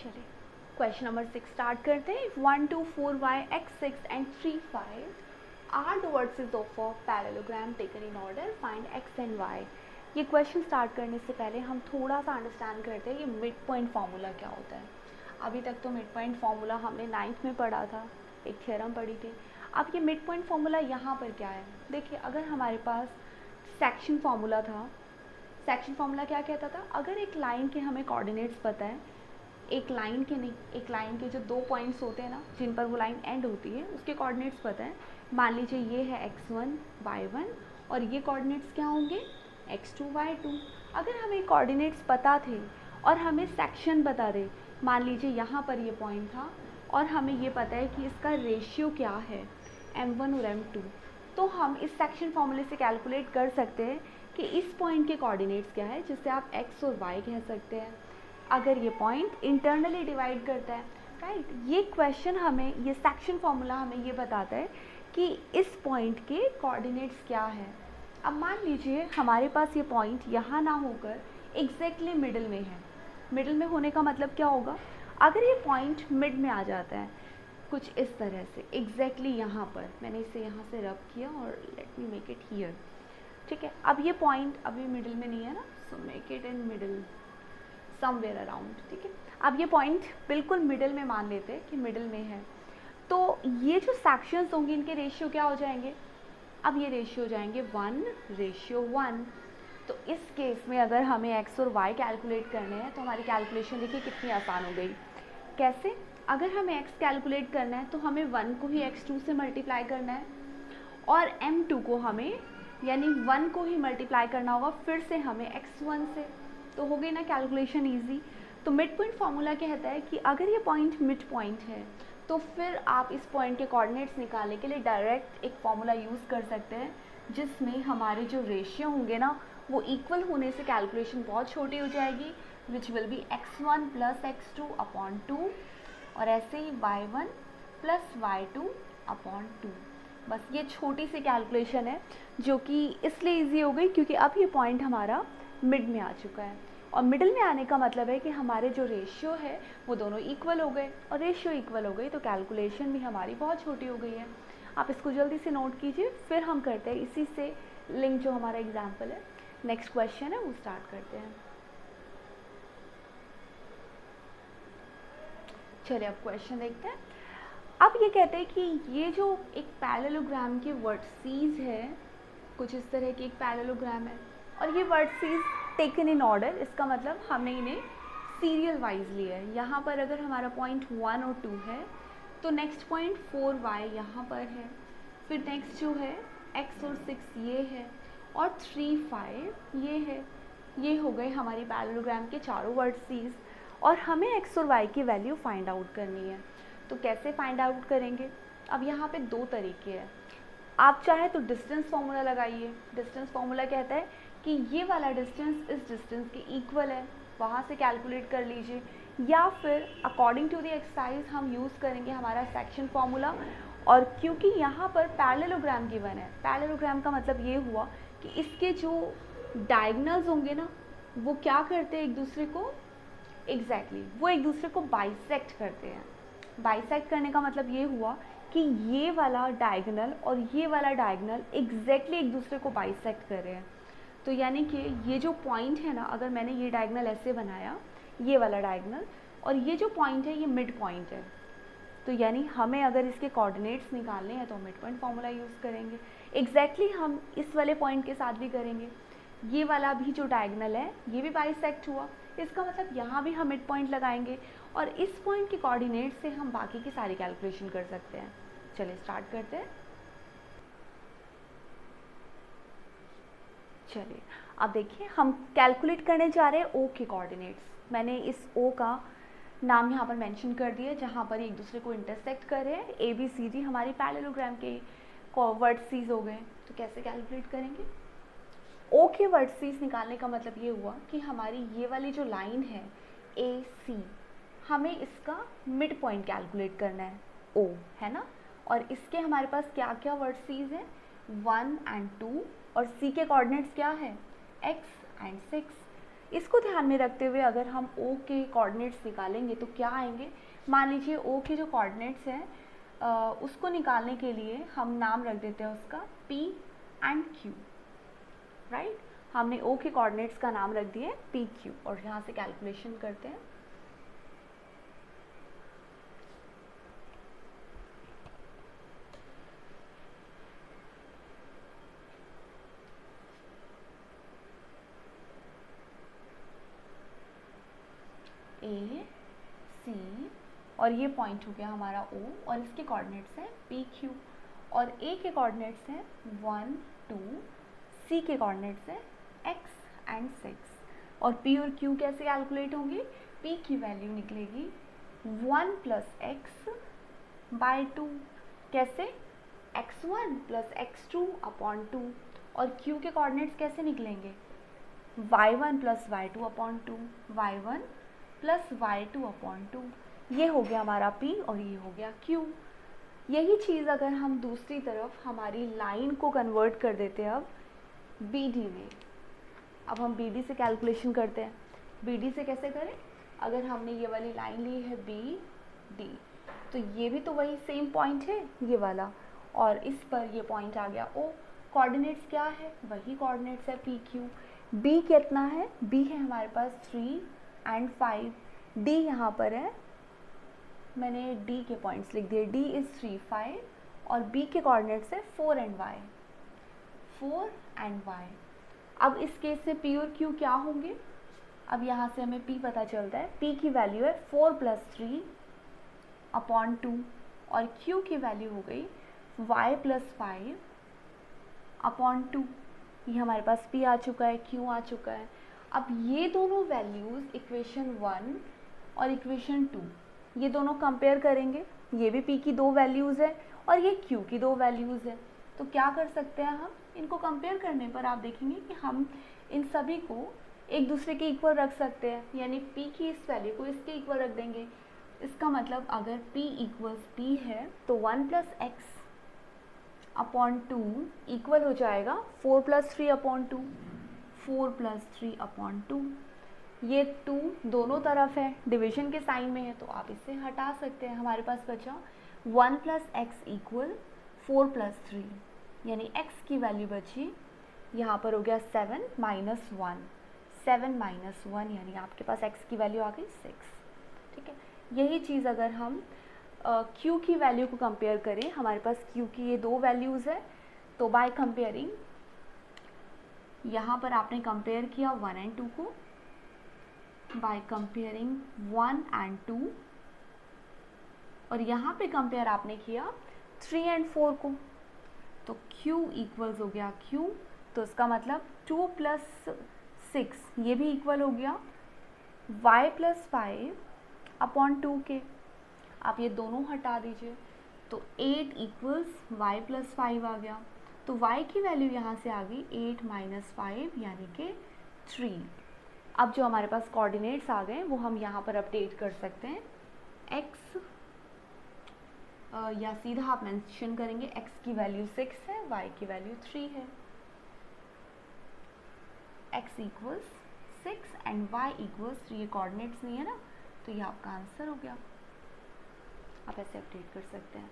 चलिए question number 6 start करते हैं. 1 2 4 y x 6 and 3 5 are the vertices of a parallelogram taken in order. Find x and y. ये क्वेश्चन स्टार्ट करने से पहले हम थोड़ा सा अंडरस्टैंड करते हैं ये मिड पॉइंट फार्मूला क्या होता है. अभी तक तो मिड पॉइंट फार्मूला हमने 9th में पढ़ा था, एक थ्योरम पढ़ी थी. अब ये मिड पॉइंट फार्मूला यहाँ पर क्या है. देखिए, अगर हमारे पास सेक्शन फार्मूला था, सेक्शन फार्मूला क्या कहता था, अगर एक लाइन के हमें कोऑर्डिनेट्स पता है, एक लाइन के नहीं, एक लाइन के जो 2 पॉइंट्स होते हैं ना जिन पर वो लाइन एंड होती है, उसके कोऑर्डिनेट्स पता है. मान लीजिए ये है x1 y1 और ये कोऑर्डिनेट्स क्या होंगे x2 y2. अगर हमें कोऑर्डिनेट्स पता थे और हमें सेक्शन बता दे, मान लीजिए यहाँ पर ये पॉइंट था और हमें ये पता है कि इसका रेशियो क्या है m1 और m2, तो हम इस सेक्शन फॉर्मूले से कैलकुलेट कर सकते हैं कि इस पॉइंट के कोऑर्डिनेट्स क्या है, जिससे आप x और y कह सकते हैं. अगर ये पॉइंट इंटरनली डिवाइड करता है, राइट, ये क्वेश्चन हमें, ये सेक्शन फॉर्मूला हमें ये बताता है कि इस पॉइंट के कोऑर्डिनेट्स क्या है. अब मान लीजिए हमारे पास ये पॉइंट यहाँ ना होकर एग्जैक्टली मिडिल में है. मिडिल में होने का मतलब क्या होगा, अगर ये पॉइंट मिड में आ जाता है कुछ इस तरह से, एग्जैक्टली यहाँ पर, मैंने इसे यहाँ से रब किया और let me make it here. ठीक है, अब ये पॉइंट अभी मिडिल में नहीं है ना, so make it in middle somewhere around. ठीक है, अब ये पॉइंट बिल्कुल मिडिल में मान लेते हैं कि मिडिल में है, तो ये जो सेक्शंस होंगे इनके रेशियो क्या हो जाएंगे. अब ये रेशियो हो जाएंगे 1:1. तो इस केस में अगर हमें x और y कैलकुलेट करने हैं तो हमारी कैलकुलेशन देखिए कितनी आसान हो गई. कैसे, अगर हमें x कैलकुलेट करना है तो हमें 1 को ही x2 से मल्टीप्लाई करना है और m2 को हमें यानी 1 को ही मल्टीप्लाई करना होगा फिर से हमें x1 से. तो हो गई ना कैलकुलेशन ईजी. तो मिड पॉइंट फार्मूला कहता है कि अगर ये पॉइंट मिड पॉइंट है तो फिर आप इस पॉइंट के कोऑर्डिनेट्स निकालने के लिए डायरेक्ट एक फार्मूला यूज़ कर सकते हैं जिसमें हमारे जो रेशियो होंगे ना वो इक्वल होने से कैलकुलेशन बहुत छोटी हो जाएगी, which will be x1 + x2/2 और ऐसे ही y1 + y2/2. बस ये छोटी सी कैलकुलेशन है जो कि इसलिए ईजी हो गई क्योंकि अब ये पॉइंट हमारा मिड में आ चुका है और मिडिल में आने का मतलब है कि हमारे जो रेशियो है वो दोनों इक्वल हो गए और रेशियो इक्वल हो गई तो कैलकुलेशन भी हमारी बहुत छोटी हो गई है. आप इसको जल्दी से नोट कीजिए, फिर हम करते हैं इसी से लिंक जो हमारा एग्जाम्पल है. नेक्स्ट क्वेश्चन है वो स्टार्ट करते हैं. चलिए अब क्वेश्चन देखते हैं. अब ये कहते हैं कि ये जो एक पैरेललोग्राम के वर्टिसेस है, कुछ इस तरह की एक पैरेललोग्राम है और ये वर्टिसेस टेकन इन ऑर्डर, इसका मतलब हमने इन्हें सीरियल वाइज लिया है. यहाँ पर अगर हमारा पॉइंट 1 और 2 है तो नेक्स्ट पॉइंट 4y यहाँ पर है, फिर नेक्स्ट जो है x और 6 ये है और 3 5 ये है. ये हो गए हमारी पैरेललोग्राम के चारों वर्टिसेस और हमें x और y की वैल्यू फाइंड आउट करनी है. तो कैसे फाइंड आउट करेंगे. अब यहाँ पे 2 तरीके हैं. आप चाहे तो डिस्टेंस फार्मूला लगाइए. डिस्टेंस फार्मूला कहता है कि ये वाला डिस्टेंस इस डिस्टेंस के इक्वल है, वहाँ से कैलकुलेट कर लीजिए, या फिर अकॉर्डिंग टू द एक्सरसाइज हम यूज़ करेंगे हमारा सेक्शन फार्मूला. और क्योंकि यहाँ पर पैरेललोग्राम गिवन है, पैरेललोग्राम का मतलब ये हुआ कि इसके जो डायगोनल्स होंगे ना वो क्या करते हैं एक दूसरे को, एग्जैक्टली वो एक दूसरे को बाइसेक्ट करते हैं. बाइसेक्ट करने का मतलब ये हुआ कि ये वाला डायगोनल और ये वाला डायगोनल एग्जैक्टली एक दूसरे को बाइसेक्ट कर रहे हैं. तो यानी कि ये जो पॉइंट है ना, अगर मैंने ये डायगोनल ऐसे बनाया, ये वाला डायगोनल, और ये जो पॉइंट है ये मिड पॉइंट है, तो यानी हमें अगर इसके कोऑर्डिनेट्स निकालने हैं तो मिड पॉइंट फार्मूला यूज़ करेंगे. एग्जैक्टली हम इस वाले पॉइंट के साथ भी करेंगे. ये वाला भी जो डायगोनल है ये भी बाइसेक्ट हुआ, इसका मतलब यहाँ भी हम मिड पॉइंट लगाएंगे और इस पॉइंट के कोऑर्डिनेट से हम बाकी की सारी कैलकुलेशन कर सकते हैं. चलिए स्टार्ट करते हैं. चलिए अब देखिए हम कैलकुलेट करने जा रहे हैं ओ के कोऑर्डिनेट्स. मैंने इस ओ का नाम यहाँ पर मेंशन कर दिया जहाँ पर एक दूसरे को इंटरसेक्ट कर रहे हैं. ए बी सी डी हमारी पैरेललोग्राम के वर्टिसेस हो गए. तो कैसे कैलकुलेट करेंगे. ओ के वर्टिसेस निकालने का मतलब ये हुआ कि हमारी ये वाली जो लाइन है ए सी, हमें इसका मिड पॉइंट कैलकुलेट करना है, ओ है ना, और इसके हमारे पास क्या क्या वर्टिसेस हैं 1 और 2 और सी के कोऑर्डिनेट्स क्या है x और 6. इसको ध्यान में रखते हुए अगर हम ओ के कोऑर्डिनेट्स निकालेंगे तो क्या आएंगे, मान लीजिए ओ के जो कोऑर्डिनेट्स हैं उसको निकालने के लिए हम नाम रख देते हैं उसका P एंड Q, राइट। हमने ओ के कोऑर्डिनेट्स का नाम रख दिए P Q और यहाँ से कैलकुलेशन करते हैं। A C और ये पॉइंट हो गया हमारा O और इसके कोऑर्डिनेट्स हैं P Q और A के कोऑर्डिनेट्स हैं 1 2, C के कोऑर्डिनेट्स हैं X एंड 6 और P और Q कैसे कैलकुलेट होंगे, P की वैल्यू निकलेगी 1 प्लस एक्स बाय 2, कैसे x1 प्लस x2 अपॉन 2 और Q के कोऑर्डिनेट्स कैसे निकलेंगे y1 plus y2 upon 2, y1 plus y2 upon 2, ये हो गया हमारा P और ये हो गया Q। यही चीज़ अगर हम दूसरी तरफ हमारी लाइन को कन्वर्ट कर देते हैं अब BD में, अब हम BD से कैलकुलेशन करते हैं। BD से कैसे करें, अगर हमने ये वाली लाइन ली है BD तो ये भी तो वही सेम पॉइंट है ये वाला और इस पर ये पॉइंट आ गया O। कोऑर्डिनेट्स क्या है, वही कोऑर्डिनेट्स है PQ। B कितना है, B है हमारे पास 3 एंड 5, D यहाँ पर है, मैंने D के पॉइंट्स लिख दिए, D इज़ 3 5 और B के कोऑर्डिनेट्स है 4 एंड Y। अब इस केस में P और Q क्या होंगे, अब यहाँ से हमें P पता चलता है, P की वैल्यू है 4 प्लस 3 अपॉन 2 और Q की वैल्यू हो गई Y प्लस 5 अपॉन 2। ये हमारे पास P आ चुका है, Q आ चुका है। अब ये दोनों वैल्यूज़ इक्वेशन 1 और इक्वेशन 2 ये दोनों कंपेयर करेंगे, ये भी P की 2 वैल्यूज़ है और ये Q की 2 वैल्यूज़ है। तो क्या कर सकते हैं हम, इनको कंपेयर करने पर आप देखेंगे कि हम इन सभी को एक दूसरे के इक्वल रख सकते हैं, यानी P की इस वैल्यू को इसके इक्वल रख देंगे। इसका मतलब अगर P इक्वल्स P है तो 1 प्लस एक्स अपॉन 2 इक्वल हो जाएगा 4 प्लस 3 अपॉन 2, 4 प्लस 3 अपॉन 2। ये 2 दोनों तरफ है, डिवीजन के साइन में है तो आप इससे हटा सकते हैं। हमारे पास बचा 1 प्लस एक्स इक्वल 4 प्लस 3, यानी x की वैल्यू बची यहाँ पर हो गया 7 माइनस 1, 7 माइनस 1 यानी आपके पास x की वैल्यू आ गई 6। ठीक है, यही चीज़ अगर हम Q की वैल्यू को कंपेयर करें, हमारे पास Q की ये 2 वैल्यूज़ है तो बाय कंपेयरिंग यहाँ पर आपने कंपेयर किया 1 एंड 2 को, बाय कंपेयरिंग 1 एंड 2 और यहाँ पे कंपेयर आपने किया 3 एंड 4 को, तो Q इक्वल्स हो गया Q, तो इसका मतलब 2 प्लस 6 ये भी इक्वल हो गया y प्लस 5 अपॉन 2 के। आप ये दोनों हटा दीजिए तो 8 इक्वल्स y प्लस 5 आ गया, तो y की वैल्यू यहाँ से आ गई 8 माइनस 5 यानी कि 3। अब जो हमारे पास कोऑर्डिनेट्स आ गए वो हम यहाँ पर अपडेट कर सकते हैं, x या सीधा आप मेंशन करेंगे x की वैल्यू 6 है, y की वैल्यू 3 है, x equals 6 and y equals 3, ये कोऑर्डिनेट्स नहीं है ना, तो ये आपका आंसर हो गया। आप ऐसे अपडेट कर सकते हैं।